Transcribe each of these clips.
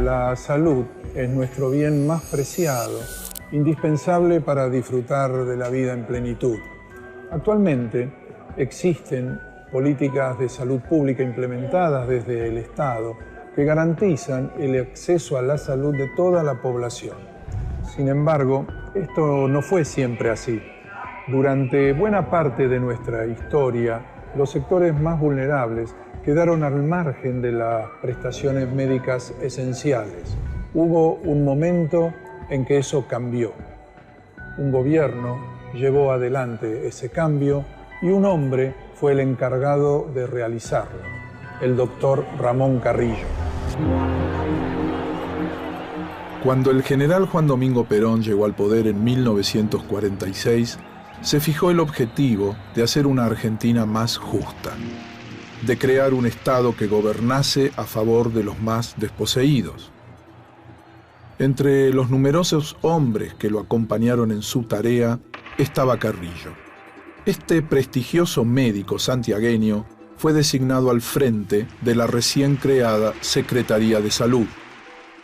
La salud es nuestro bien más preciado, indispensable para disfrutar de la vida en plenitud. Actualmente existen políticas de salud pública implementadas desde el Estado que garantizan el acceso a la salud de toda la población. Sin embargo, esto no fue siempre así. Durante buena parte de nuestra historia, los sectores más vulnerables quedaron al margen de las prestaciones médicas esenciales. Hubo un momento en que eso cambió. Un gobierno llevó adelante ese cambio y un hombre fue el encargado de realizarlo, el doctor Ramón Carrillo. Cuando el general Juan Domingo Perón llegó al poder en 1946, se fijó el objetivo de hacer una Argentina más justa, de crear un Estado que gobernase a favor de los más desposeídos. Entre los numerosos hombres que lo acompañaron en su tarea estaba Carrillo. Este prestigioso médico santiagueño fue designado al frente de la recién creada Secretaría de Salud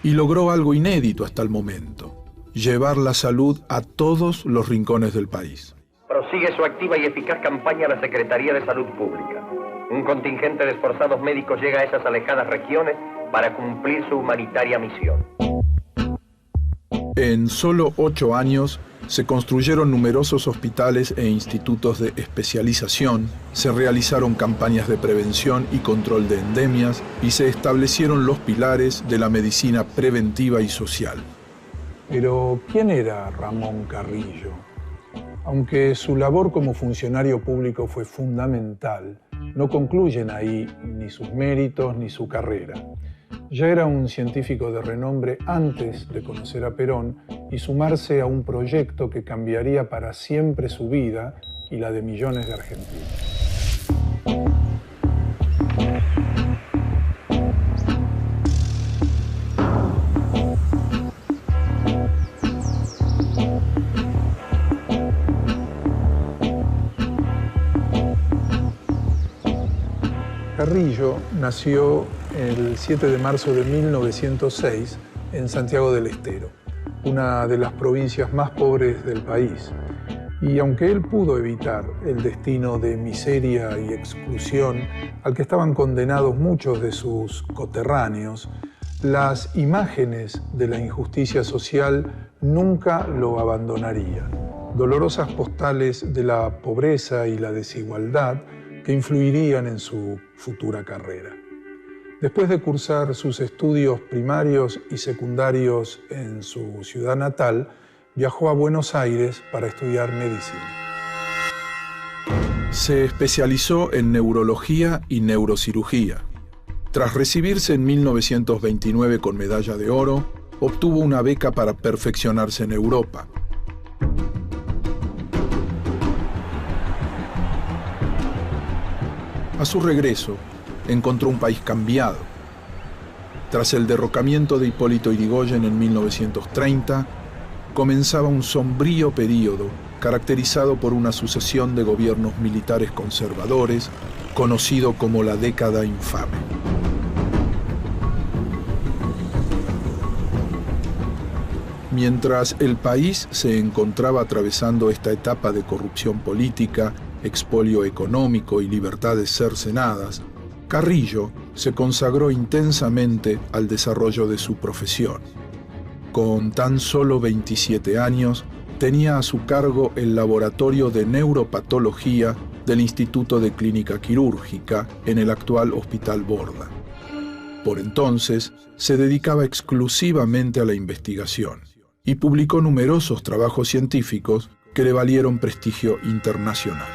y logró algo inédito hasta el momento: llevar la salud a todos los rincones del país. Prosigue su activa y eficaz campaña la Secretaría de Salud Pública. Un contingente de esforzados médicos llega a esas alejadas regiones para cumplir su humanitaria misión. En solo 8 años se construyeron numerosos hospitales e institutos de especialización, se realizaron campañas de prevención y control de endemias y se establecieron los pilares de la medicina preventiva y social. Pero, ¿quién era Ramón Carrillo? Aunque su labor como funcionario público fue fundamental, no concluyen ahí ni sus méritos ni su carrera. Ya era un científico de renombre antes de conocer a Perón y sumarse a un proyecto que cambiaría para siempre su vida y la de millones de argentinos. Carrillo nació el 7 de marzo de 1906 en Santiago del Estero, una de las provincias más pobres del país. Y aunque él pudo evitar el destino de miseria y exclusión al que estaban condenados muchos de sus coterráneos, las imágenes de la injusticia social nunca lo abandonarían. Dolorosas postales de la pobreza y la desigualdad que influirían en su futura carrera. Después de cursar sus estudios primarios y secundarios en su ciudad natal, viajó a Buenos Aires para estudiar medicina. Se especializó en neurología y neurocirugía. Tras recibirse en 1929 con medalla de oro, obtuvo una beca para perfeccionarse en Europa. A su regreso, encontró un país cambiado. Tras el derrocamiento de Hipólito Yrigoyen en 1930, comenzaba un sombrío período caracterizado por una sucesión de gobiernos militares conservadores, conocido como la década infame. Mientras el país se encontraba atravesando esta etapa de corrupción política, expolio económico y libertades cercenadas, Carrillo se consagró intensamente al desarrollo de su profesión. Con tan solo 27 años, tenía a su cargo el laboratorio de neuropatología del Instituto de Clínica Quirúrgica en el actual Hospital Borda. Por entonces, se dedicaba exclusivamente a la investigación y publicó numerosos trabajos científicos que le valieron prestigio internacional.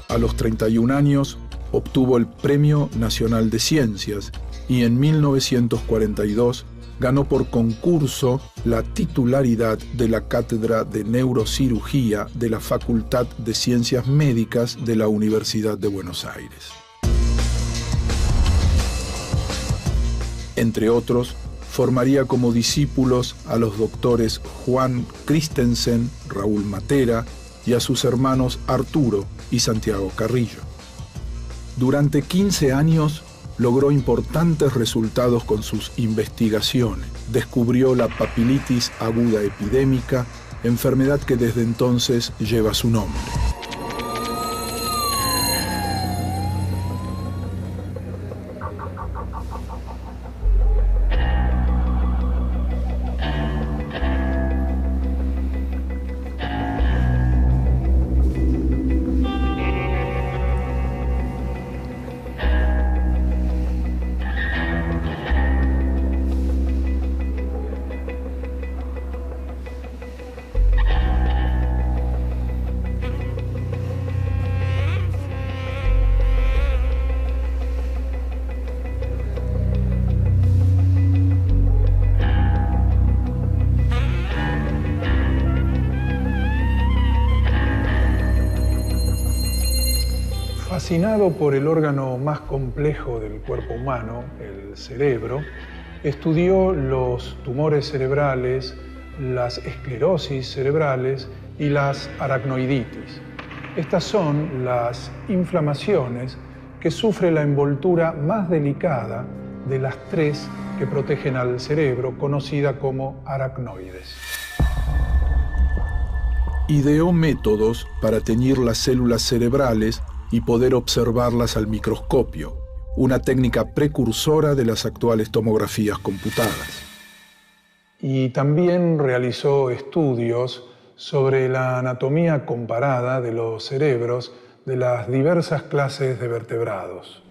A los 31 años, obtuvo el Premio Nacional de Ciencias y en 1942 ganó por concurso la titularidad de la Cátedra de Neurocirugía de la Facultad de Ciencias Médicas de la Universidad de Buenos Aires. Entre otros, formaría como discípulos a los doctores Juan Christensen, Raúl Matera y a sus hermanos Arturo y Santiago Carrillo. Durante 15 años logró importantes resultados con sus investigaciones. Descubrió la papilitis aguda epidémica, enfermedad que desde entonces lleva su nombre. Fascinado por el órgano más complejo del cuerpo humano, el cerebro, estudió los tumores cerebrales, las esclerosis cerebrales y las aracnoiditis. Estas son las inflamaciones que sufre la envoltura más delicada de las tres que protegen al cerebro, conocida como aracnoides. Ideó métodos para teñir las células cerebrales y poder observarlas al microscopio, una técnica precursora de las actuales tomografías computadas. Y también realizó estudios sobre la anatomía comparada de los cerebros de las diversas clases de vertebrados.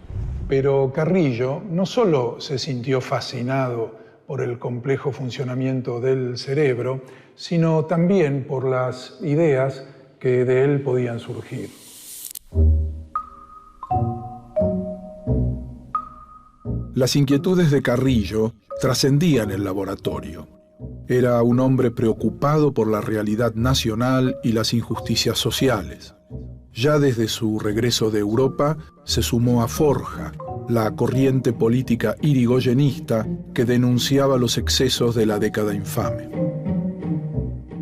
Pero Carrillo no solo se sintió fascinado por el complejo funcionamiento del cerebro, sino también por las ideas que de él podían surgir. Las inquietudes de Carrillo trascendían el laboratorio. Era un hombre preocupado por la realidad nacional y las injusticias sociales. Ya desde su regreso de Europa se sumó a Forja, la corriente política irigoyenista que denunciaba los excesos de la década infame.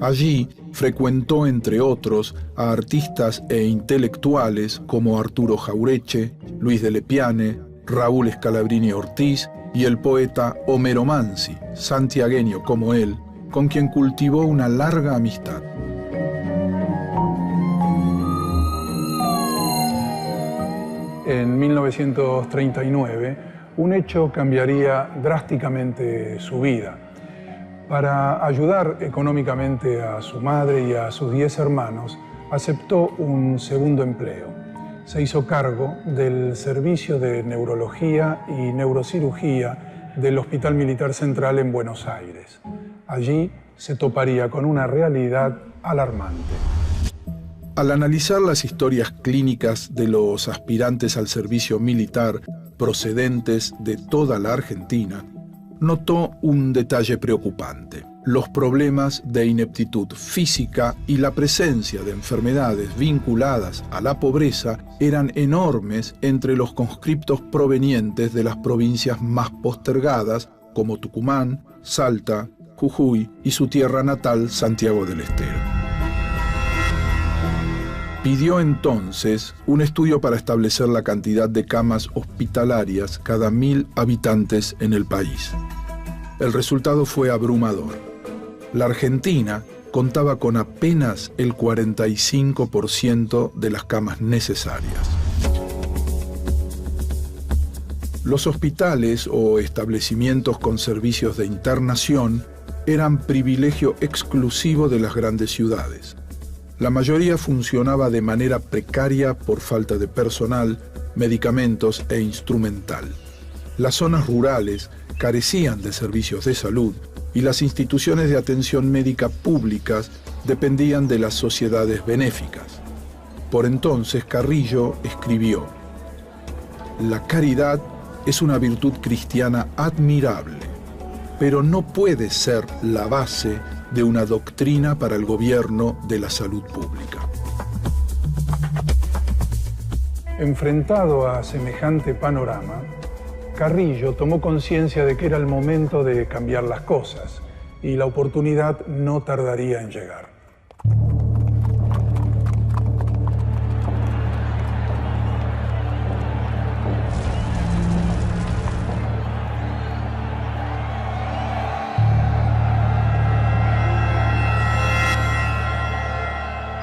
Allí frecuentó, entre otros, a artistas e intelectuales como Arturo Jaureche, Luis de Lepiane, Raúl Scalabrini Ortiz y el poeta Homero Manzi, santiagueño como él, con quien cultivó una larga amistad. En 1939, un hecho cambiaría drásticamente su vida. Para ayudar económicamente a su madre y a sus 10 hermanos, aceptó un segundo empleo. Se hizo cargo del servicio de neurología y neurocirugía del Hospital Militar Central en Buenos Aires. Allí se toparía con una realidad alarmante. Al analizar las historias clínicas de los aspirantes al servicio militar procedentes de toda la Argentina, notó un detalle preocupante: los problemas de ineptitud física y la presencia de enfermedades vinculadas a la pobreza eran enormes entre los conscriptos provenientes de las provincias más postergadas, como Tucumán, Salta, Jujuy y su tierra natal, Santiago del Estero. Pidió entonces un estudio para establecer la cantidad de camas hospitalarias cada 1000 habitantes en el país. El resultado fue abrumador. La Argentina contaba con apenas el 45% de las camas necesarias. Los hospitales o establecimientos con servicios de internación eran privilegio exclusivo de las grandes ciudades. La mayoría funcionaba de manera precaria por falta de personal, medicamentos e instrumental. Las zonas rurales carecían de servicios de salud y las instituciones de atención médica públicas dependían de las sociedades benéficas. Por entonces Carrillo escribió: «La caridad es una virtud cristiana admirable, pero no puede ser la base de una doctrina para el gobierno de la salud pública». Enfrentado a semejante panorama, Carrillo tomó conciencia de que era el momento de cambiar las cosas y la oportunidad no tardaría en llegar.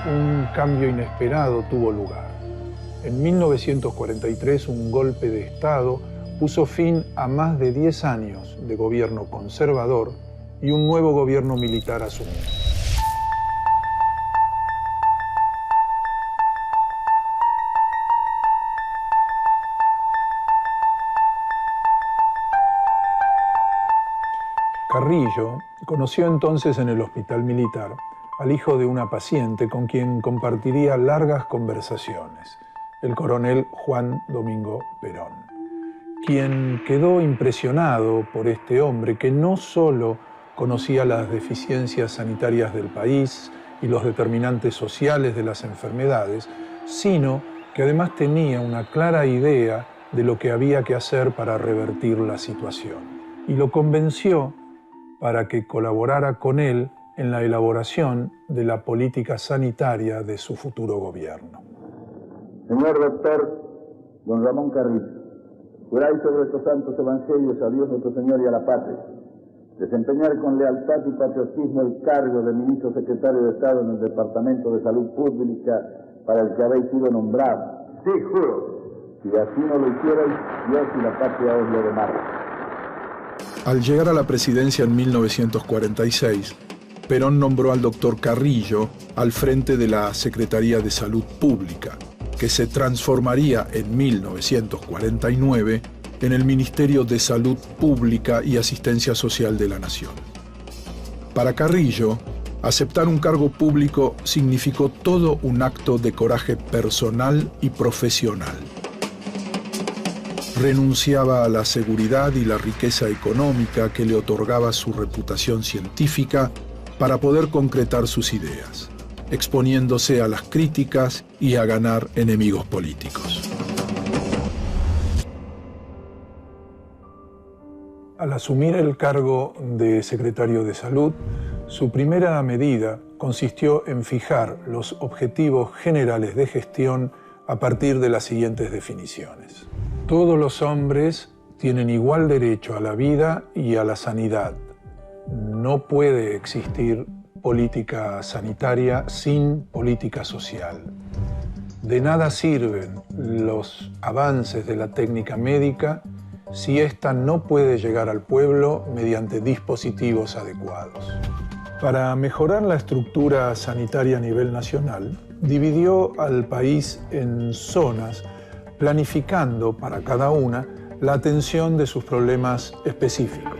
un cambio inesperado tuvo lugar. En 1943, un golpe de Estado puso fin a más de 10 años de gobierno conservador y un nuevo gobierno militar asumió. Carrillo conoció entonces en el hospital militar al hijo de una paciente con quien compartiría largas conversaciones, el coronel Juan Domingo Perón, quien quedó impresionado por este hombre que no solo conocía las deficiencias sanitarias del país y los determinantes sociales de las enfermedades, sino que además tenía una clara idea de lo que había que hacer para revertir la situación. Y lo convenció para que colaborara con él en la elaboración de la política sanitaria de su futuro gobierno. Señor doctor don Ramón Carrillo, juráis sobre estos santos evangelios a Dios nuestro Señor y a la patria, desempeñar con lealtad y patriotismo el cargo de ministro secretario de Estado en el Departamento de Salud Pública para el que habéis sido nombrado. Sí, juro. Si así no lo hicierais, Dios y la patria os lo demanden. Al llegar a la presidencia en 1946, Perón nombró al doctor Carrillo al frente de la Secretaría de Salud Pública, que se transformaría en 1949 en el Ministerio de Salud Pública y Asistencia Social de la Nación. Para Carrillo, aceptar un cargo público significó todo un acto de coraje personal y profesional. Renunciaba a la seguridad y la riqueza económica que le otorgaba su reputación científica para poder concretar sus ideas, exponiéndose a las críticas y a ganar enemigos políticos. Al asumir el cargo de secretario de Salud, su primera medida consistió en fijar los objetivos generales de gestión a partir de las siguientes definiciones. Todos los hombres tienen igual derecho a la vida y a la sanidad. No puede existir política sanitaria sin política social. De nada sirven los avances de la técnica médica si ésta no puede llegar al pueblo mediante dispositivos adecuados. Para mejorar la estructura sanitaria a nivel nacional, dividió al país en zonas, planificando para cada una la atención de sus problemas específicos.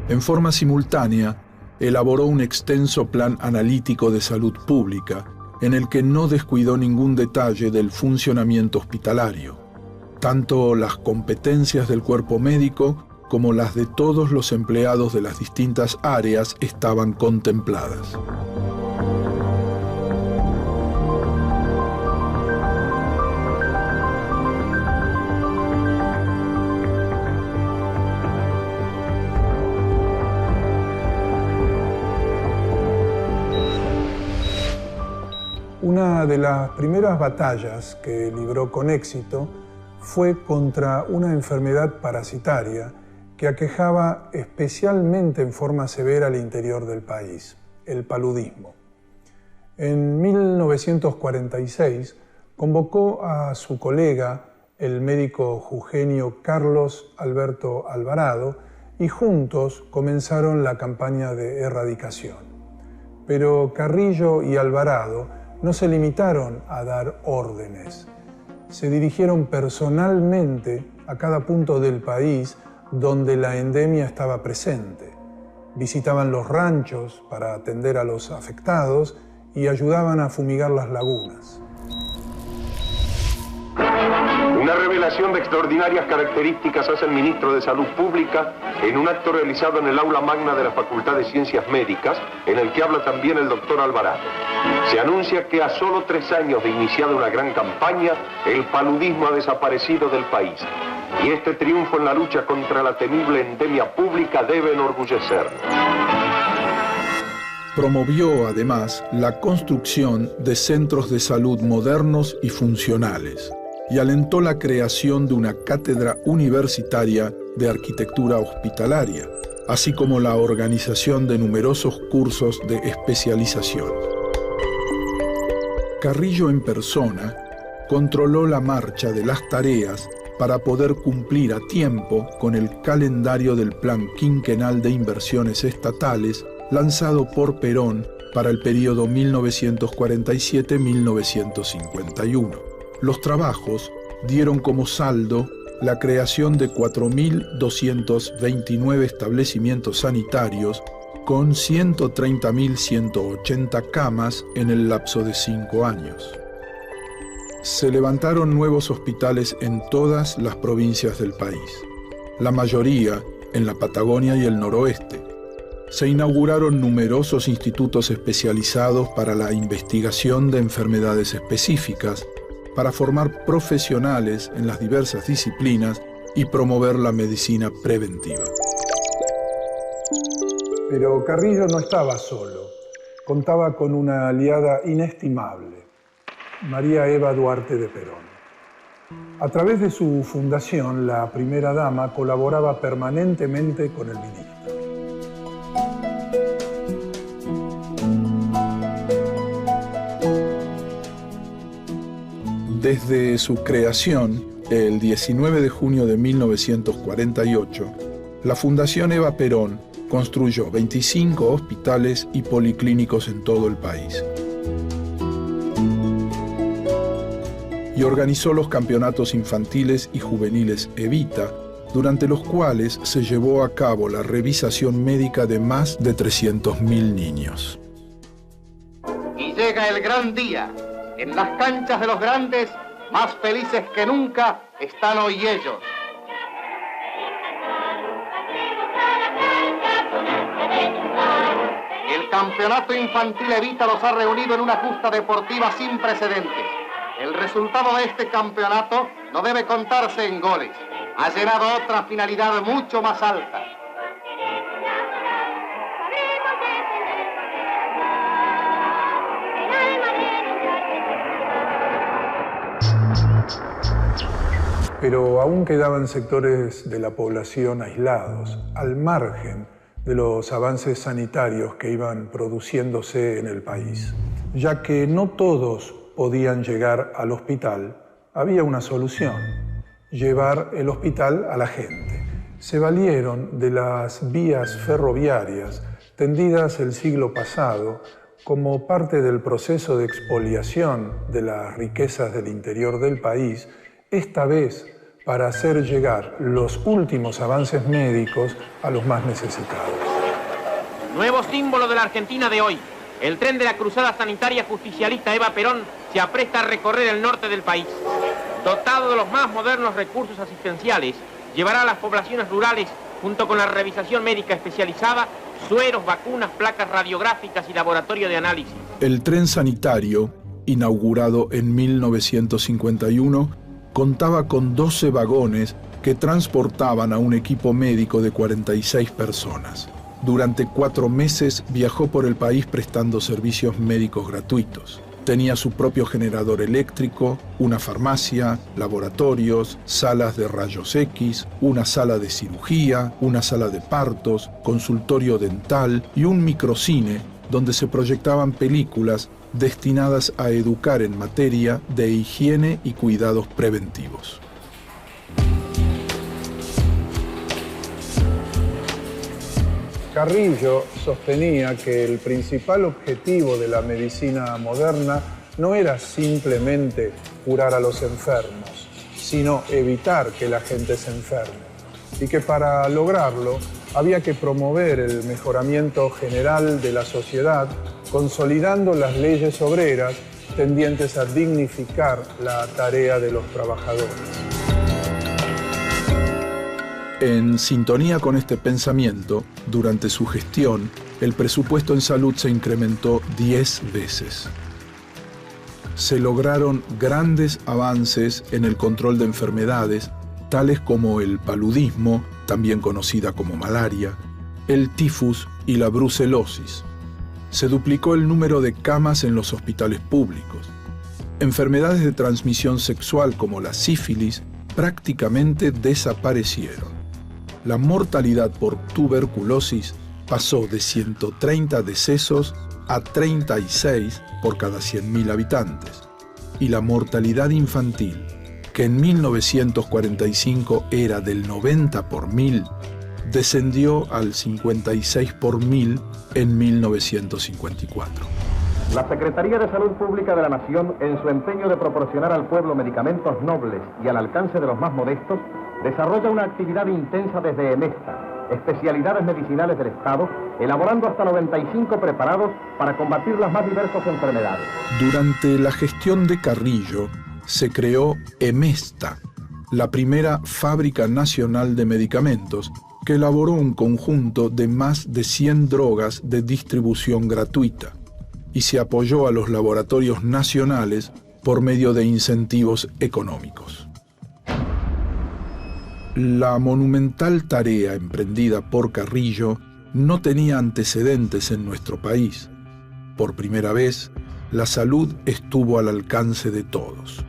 En forma simultánea, elaboró un extenso plan analítico de salud pública en el que no descuidó ningún detalle del funcionamiento hospitalario. Tanto las competencias del cuerpo médico como las de todos los empleados de las distintas áreas estaban contempladas. Una de las primeras batallas que libró con éxito fue contra una enfermedad parasitaria que aquejaba especialmente en forma severa al interior del país, el paludismo. En 1946 convocó a su colega, el médico jujeño Carlos Alberto Alvarado, y juntos comenzaron la campaña de erradicación. Pero Carrillo y Alvarado no se limitaron a dar órdenes. Se dirigieron personalmente a cada punto del país donde la endemia estaba presente. Visitaban los ranchos para atender a los afectados y ayudaban a fumigar las lagunas. Una revelación de extraordinarias características hace el ministro de Salud Pública en un acto realizado en el aula magna de la Facultad de Ciencias Médicas, en el que habla también el doctor Alvarado. Se anuncia que a solo 3 años de iniciada una gran campaña, el paludismo ha desaparecido del país. Y este triunfo en la lucha contra la temible endemia pública debe enorgullecernos. Promovió además la construcción de centros de salud modernos y funcionales y alentó la creación de una cátedra universitaria de arquitectura hospitalaria, así como la organización de numerosos cursos de especialización. Carrillo en persona controló la marcha de las tareas para poder cumplir a tiempo con el calendario del Plan Quinquenal de Inversiones Estatales lanzado por Perón para el periodo 1947-1951. Los trabajos dieron como saldo la creación de 4.229 establecimientos sanitarios con 130.180 camas en el lapso de 5 años. Se levantaron nuevos hospitales en todas las provincias del país, la mayoría en la Patagonia y el noroeste. Se inauguraron numerosos institutos especializados para la investigación de enfermedades específicas, para formar profesionales en las diversas disciplinas y promover la medicina preventiva. Pero Carrillo no estaba solo. Contaba con una aliada inestimable, María Eva Duarte de Perón. A través de su fundación, la primera dama colaboraba permanentemente con el ministro. Desde su creación, el 19 de junio de 1948, la Fundación Eva Perón construyó 25 hospitales y policlínicos en todo el país. Y organizó los campeonatos infantiles y juveniles Evita, durante los cuales se llevó a cabo la revisación médica de más de 300.000 niños. Y llega el gran día. En las canchas de los grandes, más felices que nunca, están hoy ellos. El campeonato infantil Evita los ha reunido en una justa deportiva sin precedentes. El resultado de este campeonato no debe contarse en goles. Ha llenado otra finalidad mucho más alta. Pero aún quedaban sectores de la población aislados, al margen de los avances sanitarios que iban produciéndose en el país. Ya que no todos podían llegar al hospital, había una solución: llevar el hospital a la gente. Se valieron de las vías ferroviarias tendidas el siglo pasado como parte del proceso de expoliación de las riquezas del interior del país, esta vez para hacer llegar los últimos avances médicos a los más necesitados. Nuevo símbolo de la Argentina de hoy. El tren de la cruzada sanitaria justicialista Eva Perón se apresta a recorrer el norte del país. Dotado de los más modernos recursos asistenciales, llevará a las poblaciones rurales, junto con la revisación médica especializada, sueros, vacunas, placas radiográficas y laboratorio de análisis. El tren sanitario, inaugurado en 1951, contaba con 12 vagones que transportaban a un equipo médico de 46 personas. Durante 4 meses viajó por el país prestando servicios médicos gratuitos. Tenía su propio generador eléctrico, una farmacia, laboratorios, salas de rayos X, una sala de cirugía, una sala de partos, consultorio dental y un microcine donde se proyectaban películas destinadas a educar en materia de higiene y cuidados preventivos. Carrillo sostenía que el principal objetivo de la medicina moderna no era simplemente curar a los enfermos, sino evitar que la gente se enferme, y que para lograrlo había que promover el mejoramiento general de la sociedad, consolidando las leyes obreras tendientes a dignificar la tarea de los trabajadores. En sintonía con este pensamiento, durante su gestión, el presupuesto en salud se incrementó 10 veces. Se lograron grandes avances en el control de enfermedades, tales como el paludismo, también conocida como malaria, el tifus y la brucelosis. Se duplicó el número de camas en los hospitales públicos. Enfermedades de transmisión sexual como la sífilis prácticamente desaparecieron. la mortalidad por tuberculosis pasó de 130 decesos a 36 por cada 100.000 habitantes, y la mortalidad infantil, que en 1945 era del 90 por 1000, descendió al 56 por 1000 en 1954. La Secretaría de Salud Pública de la Nación, en su empeño de proporcionar al pueblo medicamentos nobles y al alcance de los más modestos, desarrolla una actividad intensa desde EMESTA, especialidades medicinales del Estado, elaborando hasta 95 preparados para combatir las más diversas enfermedades. Durante la gestión de Carrillo se creó EMESTA, la primera fábrica nacional de medicamentos, que elaboró un conjunto de más de 100 drogas de distribución gratuita, y se apoyó a los laboratorios nacionales por medio de incentivos económicos. La monumental tarea emprendida por Carrillo no tenía antecedentes en nuestro país. Por primera vez, la salud estuvo al alcance de todos.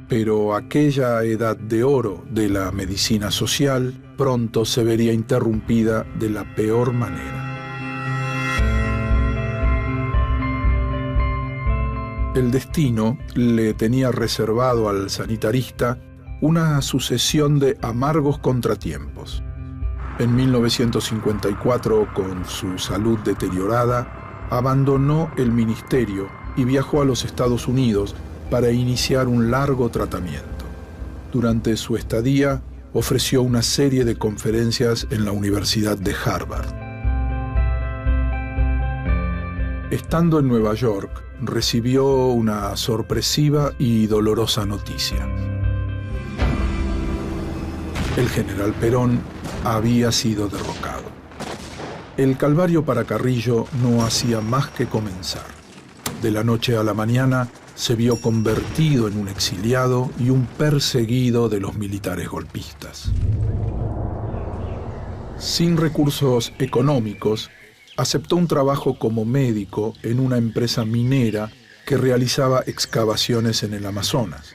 Pero aquella edad de oro de la medicina social pronto se vería interrumpida de la peor manera. El destino le tenía reservado al sanitarista una sucesión de amargos contratiempos. En 1954, con su salud deteriorada, abandonó el ministerio y viajó a los Estados Unidos para iniciar un largo tratamiento. Durante su estadía, ofreció una serie de conferencias en la Universidad de Harvard. Estando en Nueva York, recibió una sorpresiva y dolorosa noticia. El general Perón había sido derrocado. El calvario para Carrillo no hacía más que comenzar. De la noche a la mañana se vio convertido en un exiliado y un perseguido de los militares golpistas. Sin recursos económicos, aceptó un trabajo como médico en una empresa minera que realizaba excavaciones en el Amazonas.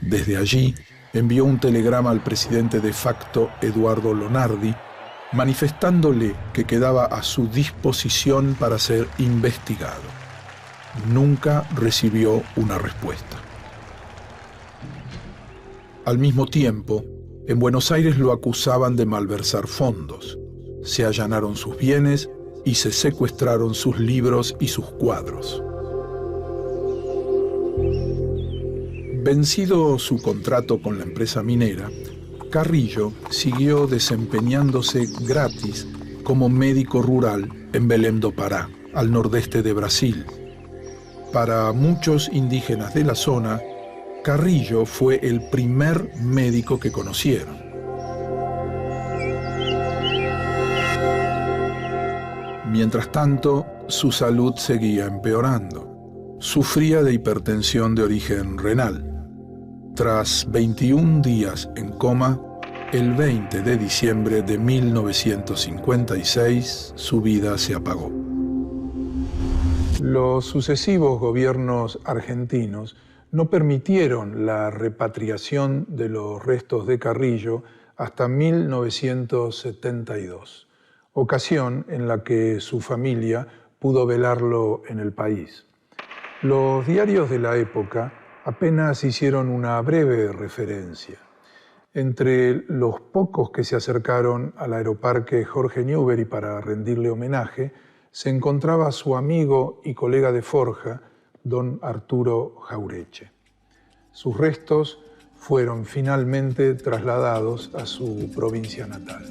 Desde allí, envió un telegrama al presidente de facto, Eduardo Lonardi, manifestándole que quedaba a su disposición para ser investigado. Nunca recibió una respuesta. Al mismo tiempo, en Buenos Aires lo acusaban de malversar fondos. Se allanaron sus bienes y se secuestraron sus libros y sus cuadros. Vencido su contrato con la empresa minera, Carrillo siguió desempeñándose gratis como médico rural en Belém do Pará, al nordeste de Brasil. Para muchos indígenas de la zona, Carrillo fue el primer médico que conocieron. Mientras tanto, su salud seguía empeorando. Sufría de hipertensión de origen renal. Tras 21 días en coma, el 20 de diciembre de 1956, su vida se apagó. Los sucesivos gobiernos argentinos no permitieron la repatriación de los restos de Carrillo hasta 1972, ocasión en la que su familia pudo velarlo en el país. Los diarios de la época apenas hicieron una breve referencia. Entre los pocos que se acercaron al aeroparque Jorge Newbery para rendirle homenaje, se encontraba su amigo y colega de forja, don Arturo Jaureche. Sus restos fueron finalmente trasladados a su provincia natal.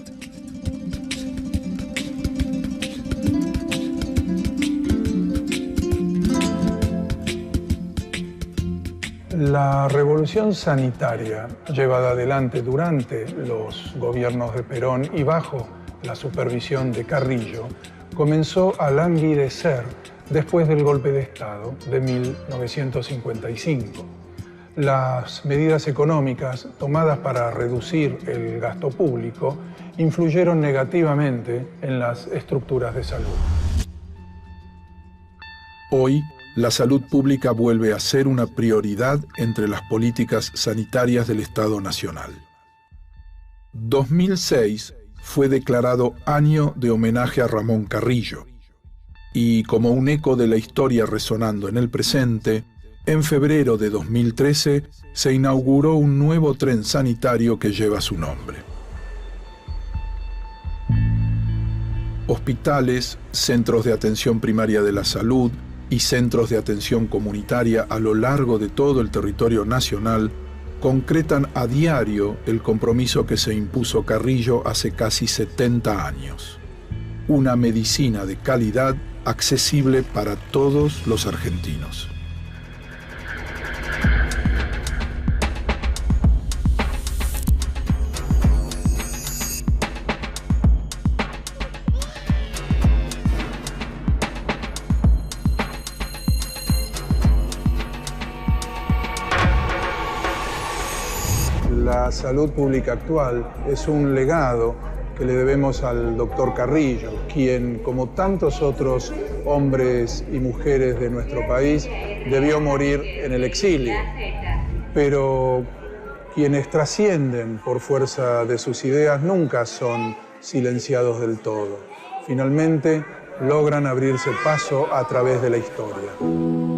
La revolución sanitaria, llevada adelante durante los gobiernos de Perón y bajo la supervisión de Carrillo, comenzó a languidecer después del golpe de Estado de 1955. Las medidas económicas tomadas para reducir el gasto público influyeron negativamente en las estructuras de salud. Hoy, la salud pública vuelve a ser una prioridad entre las políticas sanitarias del Estado Nacional. 2006 fue declarado Año de Homenaje a Ramón Carrillo. Y como un eco de la historia resonando en el presente, en febrero de 2013 se inauguró un nuevo tren sanitario que lleva su nombre. Hospitales, centros de atención primaria de la salud y centros de atención comunitaria a lo largo de todo el territorio nacional concretan a diario el compromiso que se impuso Carrillo hace casi 70 años. Una medicina de calidad accesible para todos los argentinos. La salud pública actual es un legado que le debemos al doctor Carrillo, quien, como tantos otros hombres y mujeres de nuestro país, debió morir en el exilio. Pero quienes trascienden por fuerza de sus ideas nunca son silenciados del todo. Finalmente, logran abrirse paso a través de la historia.